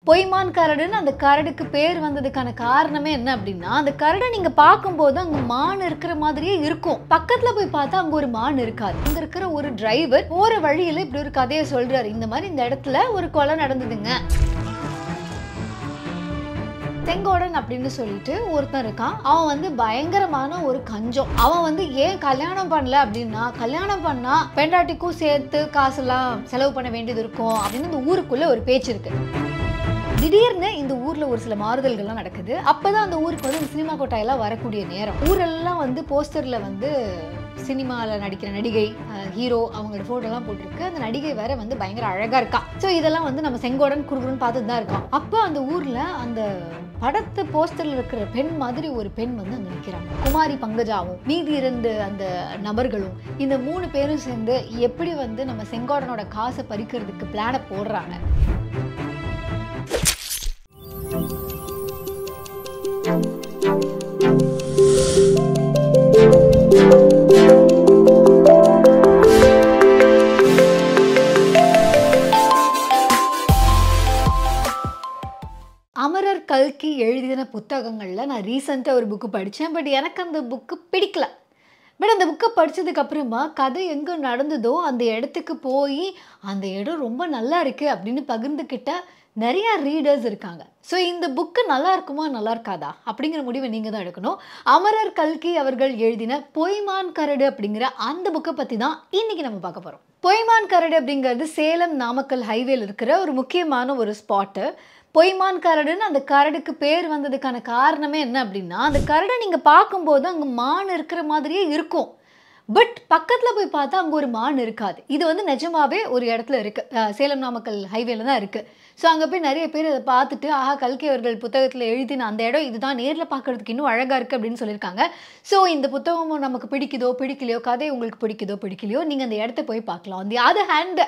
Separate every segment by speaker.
Speaker 1: பொய்மான் கரடுன்னு அந்த கரடுக்கு பேர் வந்ததுக்கான காரணமே என்ன அப்படின்னா, அந்த கரடை நீங்க பார்க்கும்போது அங்க மான் இருக்கிற மாதிரியே இருக்கும். பக்கத்துல போய் பார்த்தா அங்க ஒரு மான் இருக்காது. அங்க இருக்கிற ஒரு டிரைவர் போற வழியில இப்படி ஒரு கதையை சொல்றாரு. இந்த மாதிரி இந்த இடத்துல ஒரு கொலை நடந்ததுங்க. செங்கோடன் அப்படின்னு சொல்லிட்டு ஒருத்தன் இருக்கான். அவன் வந்து பயங்கரமான ஒரு கஞ்சம். அவன் வந்து ஏன் கல்யாணம் பண்ணல அப்படின்னா, கல்யாணம் பண்ணா பெண்டாட்டிக்கும் சேர்த்து காசெல்லாம் செலவு பண்ண வேண்டியது இருக்கும் அப்படின்னு இந்த ஊருக்குள்ள ஒரு பேச்சு இருக்கு. திடீர்னு இந்த ஊர்ல ஒரு சில மாறுதல்கள்லாம் நடக்குது. அப்பதான் அந்த ஊருக்கு வந்து சினிமா கொட்டாயெல்லாம் வரக்கூடிய நேரம். ஊரெல்லாம் வந்து போஸ்டர்ல வந்து சினிமாவில் நடிக்கிற நடிகை, ஹீரோ அவங்களோட ஃபோட்டோலாம் போட்டிருக்கு. அந்த நடிகை வேற வந்து பயங்கர அழகா இருக்கா. ஸோ இதெல்லாம் வந்து நம்ம செங்கோடன் குறுகுறுன்னு பார்த்துட்டு தான் இருக்கோம். அப்போ அந்த ஊர்ல அந்த படத்து போஸ்டர்ல இருக்கிற பெண் மாதிரி ஒரு பெண் வந்து அங்கே நிற்கிறாங்க. குமாரி பங்கஜாவும் மீதி 2 அந்த நபர்களும் இந்த 3 பேரும் சேர்ந்து எப்படி வந்து நம்ம செங்கோடனோட காசை பறிக்கிறதுக்கு பிளானை போடுறாங்க. அமரர் கல்கி எழுதின புத்தகங்கள்ல நான் ரீசெண்டாக ஒரு புக்கு படித்தேன். பட் எனக்கு அந்த புக்கு பிடிக்கல. பட் அந்த புக்கை படித்ததுக்கு அப்புறமா கதை எங்கே நடந்ததோ அந்த இடத்துக்கு போய் அந்த இடம் ரொம்ப நல்லா இருக்குது அப்படின்னு பகிர்ந்துக்கிட்ட நிறையா ரீடர்ஸ் இருக்காங்க. ஸோ இந்த புக்கு நல்லா இருக்குமா நல்லா இருக்காதா அப்படிங்கிற முடிவை நீங்கள் தான் எடுக்கணும். அமரர் கல்கி அவர்கள் எழுதின பொய்மான் கரடு அப்படிங்கிற அந்த புக்கை பற்றி தான் இன்றைக்கி நம்ம பார்க்க போகிறோம். பொய்மான் கரடு அப்படிங்கிறது சேலம் நாமக்கல் ஹைவேல இருக்கிற ஒரு முக்கியமான ஒரு ஸ்பாட்டு. பொய்மான் கரடுன்னு அந்த கரடுக்கு பேர் வந்ததுக்கான காரணமே என்ன அப்படின்னா, அந்த கரடை நீங்கள் பார்க்கும்போது அங்கே மான் இருக்கிற மாதிரியே இருக்கும். பட் பக்கத்தில் போய் பார்த்தா அங்கே ஒரு மான் இருக்காது. இது வந்து நிஜமாவே ஒரு இடத்துல இருக்குது. சேலம் நாமக்கல் ஹைவேல தான் இருக்குது. ஸோ அங்கே போய் நிறைய பேர் அதை பார்த்துட்டு, ஆஹா கல்கி அவர்கள் புத்தகத்தில் எழுதின அந்த இடம் இதுதான், நேரில் பார்க்குறதுக்கு இன்னும் அழகாக இருக்குது அப்படின்னு சொல்லியிருக்காங்க. ஸோ இந்த புத்தகமும் நமக்கு பிடிக்குதோ பிடிக்கலையோ, கதை உங்களுக்கு பிடிக்குதோ பிடிக்கலையோ, நீங்கள் அந்த இடத்த போய் பார்க்கலாம். அந்த அதர் ஹேண்ட்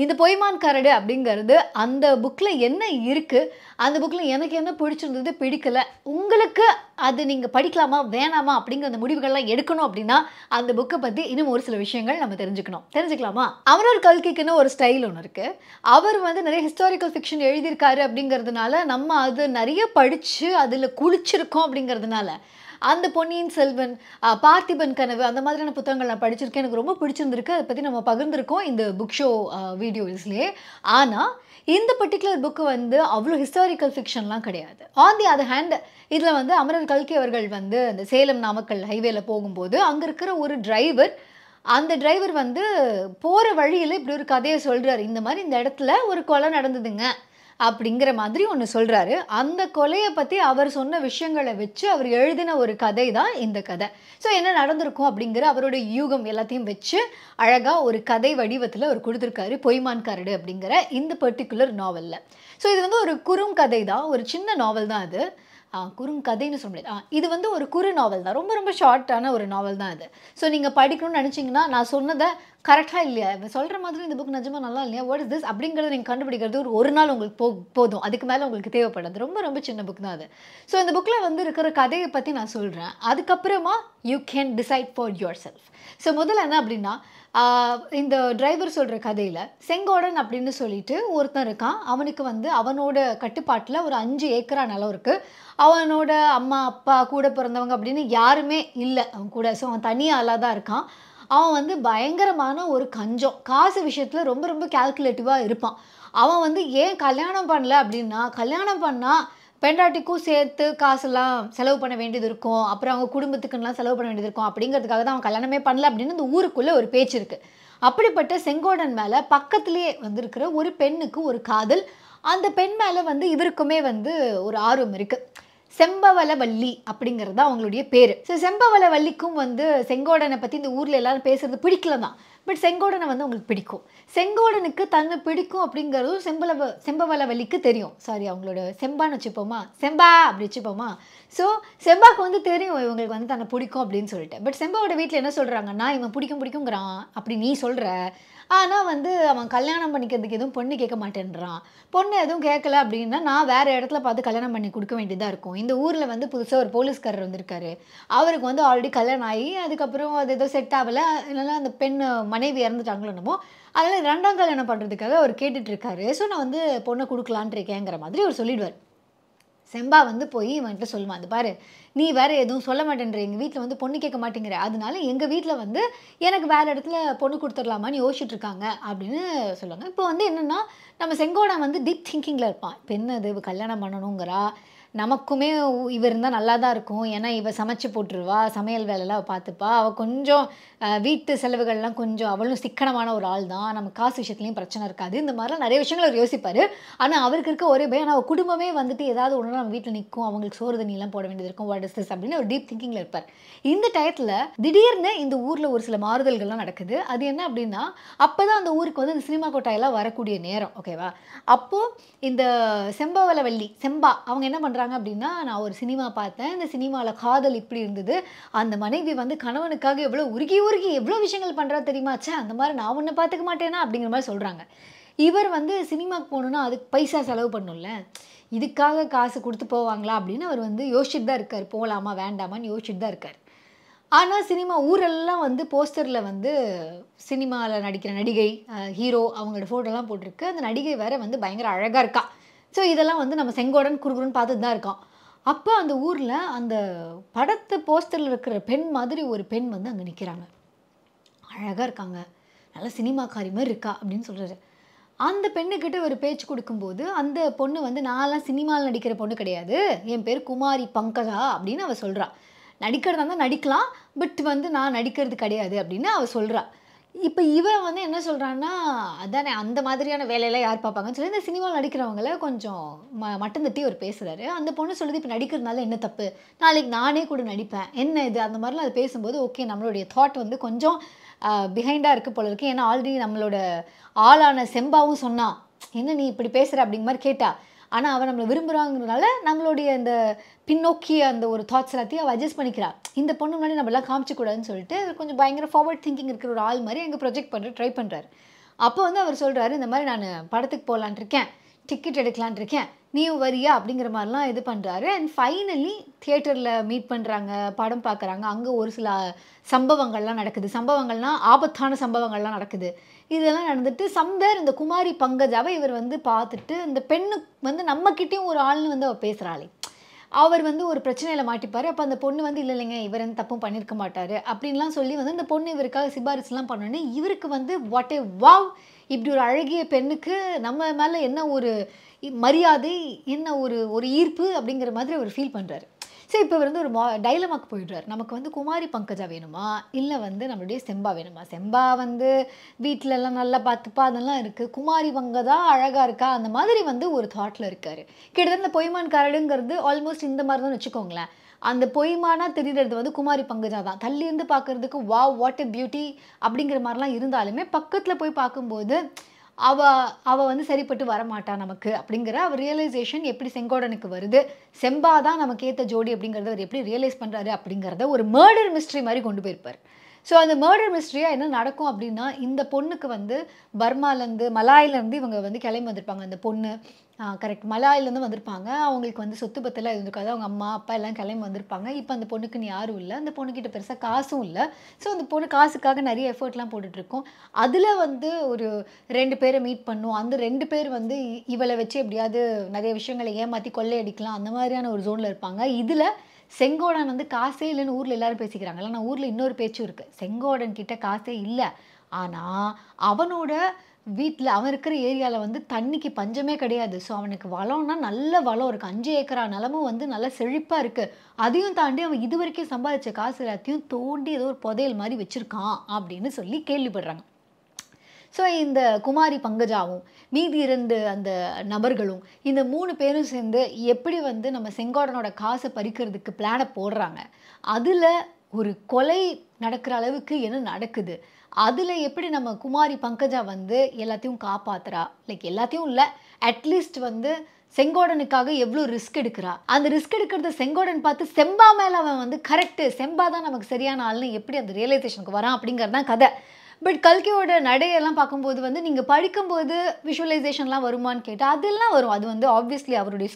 Speaker 1: இந்த பொய்மான் கரடு அப்படிங்கிறது அந்த புக்கில் என்ன இருக்குது, அந்த புக்கில் எனக்கு என்ன பிடிச்சிருந்தது பிடிக்கலை, உங்களுக்கு அது நீங்கள் படிக்கலாமா வேணாமா அப்படிங்கிற அந்த முடிவுகள்லாம் எடுக்கணும் அப்படின்னா அந்த புக்கை பற்றி இன்னும் ஒரு சில விஷயங்கள் நம்ம தெரிஞ்சுக்கலாமா? அமரர் கல்கிக்குன்னு ஒரு ஸ்டைல் ஒன்று இருக்குது. அவர் வந்து நிறைய ஹிஸ்டாரிக்கல் ஃபிக்ஷன் எழுதியிருக்காரு அப்படிங்கிறதுனால நம்ம அது நிறைய படித்து அதில் குளிச்சிருக்கோம். அப்படிங்கிறதுனால அந்த பொன்னியின் செல்வன், பார்த்திபன் கனவு அந்த மாதிரியான புத்தகங்கள் நான் படிச்சிருக்கேன். எனக்கு ரொம்ப பிடிச்சிருந்திருக்கு. அதை பற்றி நம்ம பகிர்ந்துருக்கோம் இந்த புக் ஷோ வீடியோஸ்லேயே. ஆனால் இந்த பர்டிகுலர் புக்கு வந்து அவ்வளோ ஹிஸ்டாரிக்கல் ஃபிக்ஷன்லாம் கிடையாது. ஆன் தி அதர் ஹேண்ட் இதில் வந்து அமரர் கல்கி அவர்கள் வந்து அந்த சேலம் நாமக்கல் ஹைவேல போகும்போது அங்கே இருக்கிற ஒரு டிரைவர், அந்த டிரைவர் வந்து போகிற வழியில் இப்படி ஒரு கதையை சொல்கிறாரு. இந்த மாதிரி இந்த இடத்துல ஒரு கொலை நடந்ததுங்க அப்படிங்கிற மாதிரி ஒன்று சொல்கிறாரு. அந்த கொலையை பற்றி அவர் சொன்ன விஷயங்களை வச்சு அவர் எழுதின ஒரு கதை தான் இந்த கதை. ஸோ என்ன நடந்திருக்கும் அப்படிங்கிற அவரோட யூகம் எல்லாத்தையும் வச்சு அழகாக ஒரு கதை வடிவத்தில் அவர் கொடுத்துருக்காரு பொய்மான் கரடு அப்படிங்கிற இந்த பர்டிகுலர் நாவலில். ஸோ இது வந்து ஒரு குறுங்கதை தான், ஒரு சின்ன நாவல் தான் அது. குறுங்கதைன்னு சொல்ல முடியாது. இது வந்து ஒரு குறு நாவல் தான், ரொம்ப ரொம்ப ஷார்ட்டான ஒரு நாவல் தான் அது. ஸோ நீங்கள் படிக்கணும்னு நினச்சிங்கன்னா நான் சொன்னதை கரெக்டாக இல்லையா, சொல்கிற மாதிரி இந்த புக் நிஜமாக நல்லா இல்லையா, வாட் இஸ் திஸ் அப்படிங்கிறத நீங்கள் கண்டுபிடிக்கிறது ஒரு நாள் உங்களுக்கு போதும். அதுக்கு மேலே உங்களுக்கு தேவைப்படாது. ரொம்ப ரொம்ப சின்ன புக் தான் அது. ஸோ இந்த புக்கில் வந்து இருக்கிற கதையை பற்றி நான் சொல்கிறேன். அதுக்கப்புறமா you can decide for your self. So முதல்ல என்ன அப்படின்னா, இந்த டிரைவர் சொல்கிற கதையில் செங்கோடன் அப்படின்னு சொல்லிட்டு ஒருத்தன் இருக்கான். அவனுக்கு வந்து அவனோட கட்டுப்பாட்டில் ஒரு 5 ஏக்கரா நிலம் இருக்குது. அவனோட அம்மா அப்பா கூட பிறந்தவங்க அப்படின்னு யாருமே இல்லை அவன் கூட. ஸோ அவன் தனி ஆளாக தான் இருக்கான். அவன் வந்து பயங்கரமான ஒரு கஞ்சம். காசு விஷயத்தில் ரொம்ப ரொம்ப கால்குலேட்டிவாக இருப்பான். அவன் வந்து ஏன் கல்யாணம் பண்ணல அப்படின்னா, கல்யாணம் பண்ணால் பெண்டாட்டிக்கும் சேர்த்து காசெல்லாம் செலவு பண்ண வேண்டியது இருக்கும், அப்புறம் அவங்க குடும்பத்துக்குலாம் செலவு பண்ண வேண்டியது இருக்கும் அப்படிங்கிறதுக்காக தான் அவன் கல்யாணமே பண்ணல அப்படின்னு இந்த ஊருக்குள்ளே ஒரு பேச்சு இருக்குது. அப்படிப்பட்ட செங்கோடன் மேலே பக்கத்துலேயே வந்திருக்கிற ஒரு பெண்ணுக்கு ஒரு காதல். அந்த பெண் மேலே வந்து இவருக்குமே வந்து ஒரு ஆர்வம் இருக்குது. செம்பவளவல்லி அப்படிங்கிறது தான் அவங்களுடைய பேர். ஸோ செம்பவளவல்லிக்கும் வந்து செங்கோடனை பற்றி இந்த ஊரில் எல்லாரும் பேசுறது பிடிக்கல தான். பட் செங்கோடனை வந்து அவங்களுக்கு பிடிக்கும். செங்கோடனுக்கு தன்னை பிடிக்கும் அப்படிங்கிறதும் செம்பவளவல்லிக்கு தெரியும். சாரி, அவங்களோட செம்பான்னு வச்சுப்போமா, செம்பா அப்படி வச்சுப்போமா. ஸோ செம்பாவுக்கு வந்து தெரியும் இவங்களுக்கு வந்து தன்னை பிடிக்கும் அப்படின்னு சொல்லிட்டு. பட் செம்பாவோட வீட்டில் என்ன சொல்கிறாங்கன்னா, இவன் பிடிக்குங்கிறான் அப்படி நீ சொல்கிற, ஆனா வந்து அவன் கல்யாணம் பண்ணிக்கிறதுக்கு எதுவும் பொண்ணு கேட்க மாட்டேன்றான். பொண்ணு எதுவும் கேட்கல அப்படின்னா, நான் வேற இடத்துல பார்த்து கல்யாணம் பண்ணி குடுக்க வேண்டியதா இருக்கும். இந்த ஊர்ல வந்து புதுசா ஒரு போலீஸ்காரர் வந்திருக்காரு. அவருக்கு வந்து ஆல்ரெடி கல்யாணம் ஆயி, அதுக்கப்புறம் அது ஏதோ செட் ஆவல. அதனால அந்த பெண் மனைவி இறந்துட்டாங்களோ என்னமோ! அதனால 2ஆம் கல்யாணம் பண்றதுக்காக அவர் கேட்டுட்டு இருக்காரு. ஸோ நான் வந்து பொண்ண குடுக்கலான்ட்டு இருக்கேங்கிற மாதிரி அவர் சொல்லிடுவாரு. செம்பா வந்து போய் இவன்கிட்ட சொல்லுவான். "இந்த பாரு, நீ வேற எதுவும் சொல்ல மாட்டேன்ற. எங்க வீட்ல வந்து பொண்ணு கேட்க மாட்டேங்கிற. அதனால எங்க வீட்ல வந்து எனக்கு வேற இடத்துல பொண்ணு குடுத்துரலாமான்னு யோசிச்சுட்டு இருக்காங்க." அப்படின்னு சொல்லுவாங்க. இப்போ வந்து என்னன்னா, நம்ம செங்கோடன் வந்து டீப் திங்கிங்ல இருப்பான். இப்ப என்னது இவ கல்யாணம் பண்ணணுங்கிறா. நமக்குமே இவ இருந்தா நல்லா தான் இருக்கும். ஏன்னா, இவ சமைச்சு போட்டுருவா. சமையல் வேலைலாம் அவ பார்த்துப்பா. அவ கொஞ்சம் வீட்டு செலவுகள்லாம் கொஞ்சம் அவளும் சிக்கனமான ஒரு ஆள் தான். நம்ம காசு விஷயத்துலயும் பிரச்சனை இருக்காது. இந்த மாரிலாம் நெறைய விஷயங்கள் அவர் யோசிப்பாரு. ஆனா, அவருக்கு இருக்க ஒரே பயம், ஆனா குடும்பமே வந்துட்டு ஏதாவது ஒண்ணுனா நம்ம வீட்ல நிக்கும். அவங்களுக்கு சோறு தண்ணிலாம் போட வேண்டியது இருக்கும். வாட் இஸ் திஸ் அப்படின்னு ஒரு டீப் திங்கிங்ல இருப்பார். இந்த டயத்துல திடீர்னு இந்த ஊர்ல ஒரு சில மாறுதல்கள்லாம் நடக்குது. அது என்ன அப்படின்னா, அப்பதான் அந்த ஊருக்கு வந்து இந்த சினிமா கொட்டாயெல்லாம் வரக்கூடிய நேரம். ஓகேவா? அப்போ இந்த செம்பவளவல்லி, செம்பா அவங்க என்ன பண்றாங்க அப்படின்னா, நான் ஒரு சினிமா பார்த்தேன். இந்த சினிமால காதல் இப்படி இருந்தது. அந்த மனைவி வந்து கணவனுக்காக எவ்வளோ உருகி உருகி எவ்வளோ விஷயங்கள் பண்றா தெரியுமா? ச்சே! அந்த மாரி நான் உன்ன பார்த்துக்க மாட்டேனா? அப்படிங்கிற மாரி சொல்றாங்க. இவர் வந்து சினிமாக்கு போணும்னா, அதுக்கு பைசா செலவு பண்ணணும்ல. இதுக்காக காசு குடுத்து போவாங்களா? அப்படின்னு அவர் வந்து யோசிச்சுட்டு தான் இருக்காரு. போலாமா? வேண்டாமான்னு யோசிச்சுட்டு தான் இருக்காரு. ஆனா, சினிமா ஊரெல்லாம் வந்து போஸ்டர்ல வந்து சினிமால நடிக்கிற நடிகை, ஹீரோ அவங்களோட ஃபோட்டோலாம் போட்டிருக்கு. அந்த நடிகை வேற வந்து பயங்கர அழகா இருக்கா. ஸோ, இதெல்லாம் வந்து நம்ம செங்கோடன் குறுகுறுன்னு பார்த்துட்டு தான் இருக்கோம். அப்ப அந்த ஊர்ல அந்த படத்து போஸ்டர்ல இருக்கிற பெண் மாதிரி ஒரு பெண் வந்து அங்க நிக்கிறாங்க. அழகா இருக்காங்க. நல்ல சினிமாக்காரி மாரி இருக்கா அப்படின்னு சொல்றாரு. அந்த பெண்ணுகிட்ட ஒரு பேச்சு குடுக்கும்போது, அந்த பொண்ணு வந்து நான்லாம் சினிமால நடிக்கிற பொண்ணு கிடையாது. என் பேரு குமாரி பங்கஜா அப்படின்னு அவ சொல்றா. நடிக்கிறதா இருந்தா நடிக்கலாம். பட் வந்து நான் நடிக்கிறது கிடையாது அப்படின்னு அவ சொல்றா. இப்ப இவன் வந்து என்ன சொல்றான்னா, அதானே அந்த மாதிரியான வேலையெல்லாம் யார் பார்ப்பாங்கன்னு சொல்லி இந்த சினிமால நடிக்கிறவங்கள கொஞ்சம் மட்டம் தட்டி அவரு பேசுறாரு. அந்த பொண்ணு சொல்லுது, "இப்ப நடிக்கிறதுனால என்ன தப்பு? நாளைக்கு நானே கூட நடிப்பேன். என்ன இது?" அந்த மாரிலாம் அது பேசும்போது, ஓகே நம்மளுடைய தாட் வந்து கொஞ்சம் பிஹைண்டா இருக்கு போல இருக்கு. ஏன்னா ஆல்ரெடி நம்மளோட ஆளான செம்பாவும் சொன்னா. "என்ன நீ இப்படி பேசுற?" அப்படிங்கிற மாரி கேட்டா. ஆனா, அவ நம்மள விரும்புறாங்கிறதுனால, நம்மளுடைய இந்த பின்னோக்கிய அந்த ஒரு தாட்ஸ் எல்லாத்தையும் அவ அட்ஜஸ்ட் பண்ணிக்கிறா. இந்த பொண்ணு முன்னாடி நம்மலாம் காமிச்சக் கூடாதுன்னு சொல்லிட்டு, கொஞ்சம் பயங்கர ஃபார்வர்ட் திங்கிங் இருக்கிற ஒரு ஆள் மாரி அங்க ப்ரொஜெக்ட் பண்ற ட்ரை பண்றாரு. அப்போ வந்து அவர் சொல்றாரு, "இந்த மாரி நானு படத்துக்கு போலான்ட்டு இருக்கேன். டிக்கெட் எடுக்கலான்ட்டு இருக்கேன். நீயும் வரியா?" அப்படிங்கிற மாரிலாம் இது பண்றாரு. அண்ட் ஃபைனலி தியேட்டர்ல மீட் பண்றாங்க. படம் பார்க்குறாங்க. அங்க ஒரு சில சம்பவங்கள்லாம் நடக்குது. சம்பவங்கள்னா, ஆபத்தான சம்பவங்கள்லாம் நடக்குது. இதெல்லாம் நடந்துட்டு சம்வேர் இந்த குமாரி பங்கஜாவ இவர் வந்து பார்த்துட்டு, இந்த பெண்ணு வந்து நம்ம கிட்டயும் ஒரு ஆள்ன்னு வந்து அவ பேசுறாளே! அவர் வந்து ஒரு பிரச்சனையில மாட்டிப்பாரு. அப்ப அந்த பொண்ணு வந்து இல்ல இல்லைங்க இவர் எந்த தப்பும் பண்ணியிருக்க மாட்டாரு. அப்படின்லாம் சொல்லி வந்து இந்த பொண்ணு இவருக்காக சிபாரிசுலாம் பண்ணோனே, இவருக்கு வந்து வாட் எ வாவ்! இப்படி ஒரு அழகிய பெண்ணுக்கு நம்ம மேல என்ன ஒரு மரியாதை, என்ன ஒரு ஒரு ஈர்ப்பு அப்படிங்கிற மாதிரி அவர் ஃபீல் பண்றாரு. ஸோ இப்ப இவர் வந்து ஒரு டைலமாக்கு போயிடுறாரு. நமக்கு வந்து குமாரி பங்கஜா வேணுமா? இல்ல வந்து நம்மளுடைய செம்பா வேணுமா? செம்பா வந்து வீட்லலாம் நல்லா பார்த்துப்பா, அதெல்லாம் இருக்கு. குமாரி பங்கஜா அழகா இருக்கா, அந்த மாதிரி வந்து ஒரு தாட்ல இருக்காரு. கிட்டத்தட்ட இந்த பொய்மான் கரடுங்கிறது ஆல்மோஸ்ட் இந்த மாரி தான் வச்சுக்கோங்களேன். அந்த பொய்மானா தெரியிறது வந்து குமாரி பங்கஜா தான். தள்ளி இருந்து பார்க்கறதுக்கு வாவ்! வாட் எ பியூட்டி அப்படிங்கிற மாரிலாம் இருந்தாலுமே, பக்கத்துல போய் பார்க்கும்போது, அவ அவ வந்து சரிப்பட்டு வரமாட்டா நமக்கு அப்படிங்கிற ஒரு ரியலைசேஷன் எப்படி செங்கோடனுக்கு வருது. செம்பா தான் நமக்கு ஏத்த ஜோடி அப்படிங்கிறத அவர் எப்படி ரியலைஸ் பண்றாரு அப்படிங்கிறத ஒரு மர்டர் மிஸ்ட்ரி மாரி கொண்டு போயிருப்பாரு. ஸோ அந்த மர்டர் மிஸ்ட்ரியா என்ன நடக்கும் அப்படின்னா, இந்த பொண்ணுக்கு வந்து பர்மாலேருந்து, மலாய்லேருந்து இவங்க வந்து கிளம்பி வந்திருப்பாங்க. அந்த பொண்ணு கரெக்ட். மலாய்லேருந்து வந்திருப்பாங்க. அவங்களுக்கு வந்து சொத்து பத்தெல்லாம் இருந்திருக்காது. அவங்க அம்மா, அப்பா எல்லாம் கிளம்பி வந்திருப்பாங்க. இப்ப அந்த பொண்ணுக்குன்னு யாரும் இல்ல. அந்த பொண்ணுகிட்ட பெருசா காசும் இல்ல. ஸோ அந்த பொண்ணு காசுக்காக நெறைய எஃபோர்ட்லாம் போட்டுட்டுருக்கும். அதுல வந்து ஒரு 2 பேர மீட் பண்ணும். அந்த 2 பேர் வந்து இவள வச்சு எப்படியாவது நெறைய விஷயங்கள ஏமாத்தி கொள்ளையடிக்கலாம். அந்த மாதிரியான ஒரு ஜோன்ல இருப்பாங்க. இதுல செங்கோடன் வந்து காசே இல்லன்னு ஊர்ல எல்லாரும் பேசிக்கிறாங்க. ஆனா ஊர்ல இன்னொரு பேச்சும் இருக்கு. செங்கோடன் கிட்ட காசே இல்ல. ஆனா அவனோட வீட்ல அவன் இருக்கிற ஏரியால வந்து தண்ணிக்கு பஞ்சமே கிடையாது. ஸோ அவனுக்கு வளம்னா நல்ல வளம் இருக்கு. 5 ஏக்கரா நிலமும் வந்து நல்லா செழிப்பா இருக்கு. அதையும் தாண்டி அவன் இதுவரைக்கும் சம்பாதிச்ச காசு எல்லாத்தையும் தோண்டி ஏதோ ஒரு புதையல் மாரி வச்சிருக்கான் அப்படின்னு சொல்லி கேள்விப்படுறாங்க. ஸோ இந்த குமாரி பங்கஜாவும், மீதி 2 அந்த நபர்களும், இந்த 3 பேரும் சேர்ந்து எப்படி வந்து நம்ம செங்கோடனோட காச பறிக்கிறதுக்கு பிளான போடுறாங்க. அதுல ஒரு கொலை நடக்கிற அளவுக்கு என்ன நடக்குது? அதுல எப்படி நம்ம குமாரி பங்கஜா வந்து எல்லாத்தையும் காப்பாத்துறா? லைக் எல்லாத்தையும் இல்ல. அட்லீஸ்ட் வந்து செங்கோடனுக்காக எவ்ளோ ரிஸ்க் எடுக்கிறா? அந்த ரிஸ்க் எடுக்கிறத செங்கோடன் பார்த்து செம்பா மேல அவன் வந்து கரெக்ட். செம்பா தான் நமக்கு சரியான ஆள்ன்னு எப்படி அந்த ரியலைசேஷனுக்கு வரான் அப்படிங்கிறது தான் கத. பட் கல்கியோட நடையெல்லாம் பார்க்கும்போது வந்து நீங்கள் படிக்கும்போது விஷுவலைசேஷன்லாம் வருமான்னு கேட்டால் அதெல்லாம் வரும். அது வந்து ஆப்வியஸ்லி அவருடைய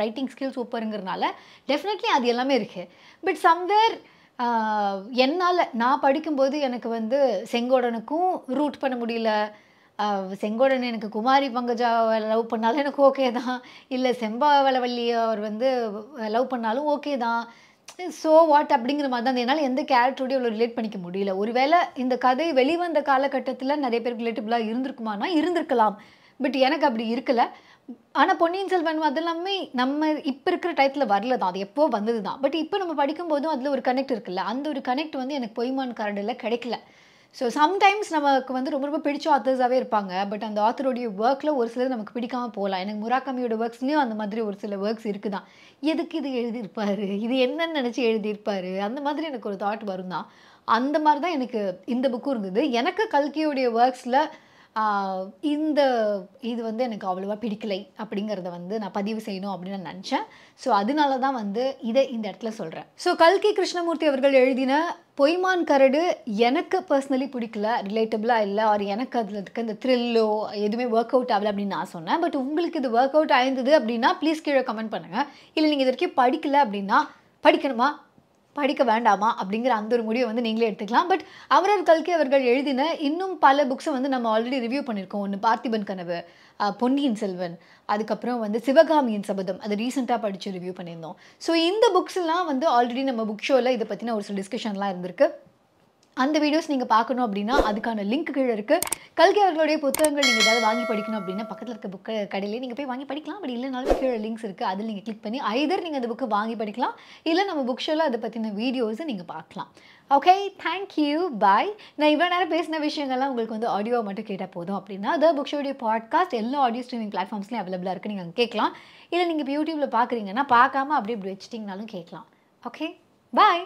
Speaker 1: ரைட்டிங் ஸ்கில் சூப்பருங்கிறனால டெஃபினெட்லி அது எல்லாமே இருக்குது. பட் சம்வேர் நான் படிக்கும்போது எனக்கு வந்து செங்கோடனுக்கும் ரூட் பண்ண முடியல. செங்கோடன் எனக்கு குமாரி பங்கஜாவை லவ் பண்ணாலும் எனக்கு ஓகே தான். இல்லை செம்பாவளவல்லியை அவர் வந்து லவ் பண்ணாலும் ஓகே தான். ஸோ வாட் அப்படிங்கிற மாதிரி தான். என்னால் எந்த கேரக்டரோடய இவ்வளோ ரிலேட் பண்ணிக்க முடியல. ஒருவேளை இந்த கதை வெளிவந்த காலகட்டத்தில் நிறைய பேருக்கு ரிலேட்டபிளாக இருந்திருக்குமானா இருந்திருக்கலாம். பட் எனக்கு அப்படி இருக்கல. ஆனா பொன்னியின் செல்வன் அதெல்லாமே நம்ம இப்ப இருக்கிற டயத்துல வரல தான். அது எப்போ வந்தது தான். பட் இப்ப நம்ம படிக்கும்போதும் அதுல ஒரு கனெக்ட் இருக்குல்ல. அந்த ஒரு கனெக்ட் வந்து எனக்கு பொய்மான் கரடுல கிடைக்கல. ஸோ சம்டைம்ஸ் நமக்கு வந்து ரொம்ப ரொம்ப பிடிச்ச ஆத்தர்ஸாவே இருப்பாங்க. பட் அந்த ஆத்தருடைய ஒர்க்ல ஒரு சிலது நமக்கு பிடிக்காம போகலாம். எனக்கு முராகமியோட ஒர்க்ஸ்லயும் அந்த மாதிரி ஒரு சில ஒர்க்ஸ் இருக்குதான். எதுக்கு இது எழுதியிருப்பாரு? இது என்னன்னு நினைச்சு எழுதியிருப்பாரு? அந்த மாதிரி எனக்கு ஒரு தாட் வரும் தான். அந்த மாதிரி தான் எனக்கு இந்த புக்கும் இருந்தது. எனக்கு கல்கியோடைய ஒர்க்ஸ்ல ஆ இந்த இது வந்து எனக்கு அவ்வளவா பிடிக்கலை அப்படிங்கிறத வந்து நான் பதிவு செய்யணும் அப்படின்னு நான் நினச்சேன். ஸோ அதனால தான் வந்து இதை இந்த இடத்துல சொல்கிறேன். ஸோ கல்கி கிருஷ்ணமூர்த்தி அவர்கள் எழுதின பொய்மான் கரடு எனக்கு பர்சனலி பிடிக்கல, ரிலேட்டபிளாக இல்லை. ஆர் எனக்கு அதில் இருக்க இந்த த்ரில்லோ எதுவுமே ஒர்க் அவுட் ஆகலை அப்படின்னு நான் சொன்னேன். பட் உங்களுக்கு இது ஒர்க் அவுட் ஆயிருந்தது அப்படின்னா ப்ளீஸ் கீழே கமெண்ட் பண்ணுங்கள். இல்லை நீங்கள் இது வரைக்கும் படிக்கலை அப்படின்னா படிக்கணுமா படிக்க வேண்டாமா அப்படிங்கிற அந்த ஒரு முடிவை வந்து நீங்களே எடுத்துக்கலாம். பட் அமரர் கல்கி அவர்கள் எழுதின இன்னும் பல புக்ஸை வந்து நம்ம ஆல்ரெடி ரிவ்யூ பண்ணியிருக்கோம். ஒன்று பார்த்திபன் கனவு, பொன்னியின் செல்வன், அதுக்கப்புறம் வந்து சிவகாமியின் சபதம், அது ரீசெண்டாக படித்து ரிவ்யூ பண்ணியிருந்தோம். ஸோ இந்த புக்ஸ்லாம் வந்து ஆல்ரெடி நம்ம புக் ஷோவில் இதை பற்றின ஒரு சில டிஸ்கஷன்லாம் இருந்திருக்கு. அந்த வீடியோஸ் நீங்கள் பார்க்கணும் அப்படின்னா அதுக்கான லிங்க் கீழே இருக்குது. கல்கி அவர்களுடைய புத்தகங்கள் நீங்கள் ஏதாவது வாங்கி படிக்கணும் அப்படின்னா பக்கத்தில் இருக்க புக்கு கடையிலே நீங்கள் போய் வாங்கி படிக்கலாம். அப்படி இல்லைனாலும் கீழே லிங்க்ஸ் இருக்குது, அதில் நீங்கள் கிளிக் பண்ணி ஐதர் நீங்கள் அந்த புக்கு வாங்கி படிக்கலாம், இல்லை நம்ம புக் ஷோவில் அதை பற்றின வீடியோஸை நீங்கள் பார்க்கலாம். ஓகே, தேங்க்யூ, பாய். நான் இவ்வளோ நேரம் பேசின விஷயங்கள்லாம் உங்களுக்கு வந்து ஆடியோ மட்டும் கேட்டால் போதும் அப்படின்னா த புக் ஷோடைய பாட்காஸ்ட் எல்லா ஆடியோ ஸ்ட்ரீமிங் பிளாட்ஃபார்ம்ஸ்லையும் அவைலபிளாக இருக்குது, நீங்கள் அங்கே கேட்கலாம். இல்லை நீங்கள் இப்போ யூடியூப்பில் பார்க்குறீங்கன்னா பார்க்காம அப்படி இப்படி வச்சிட்டிங்கனாலும் கேட்கலாம். ஓகே, பாய்.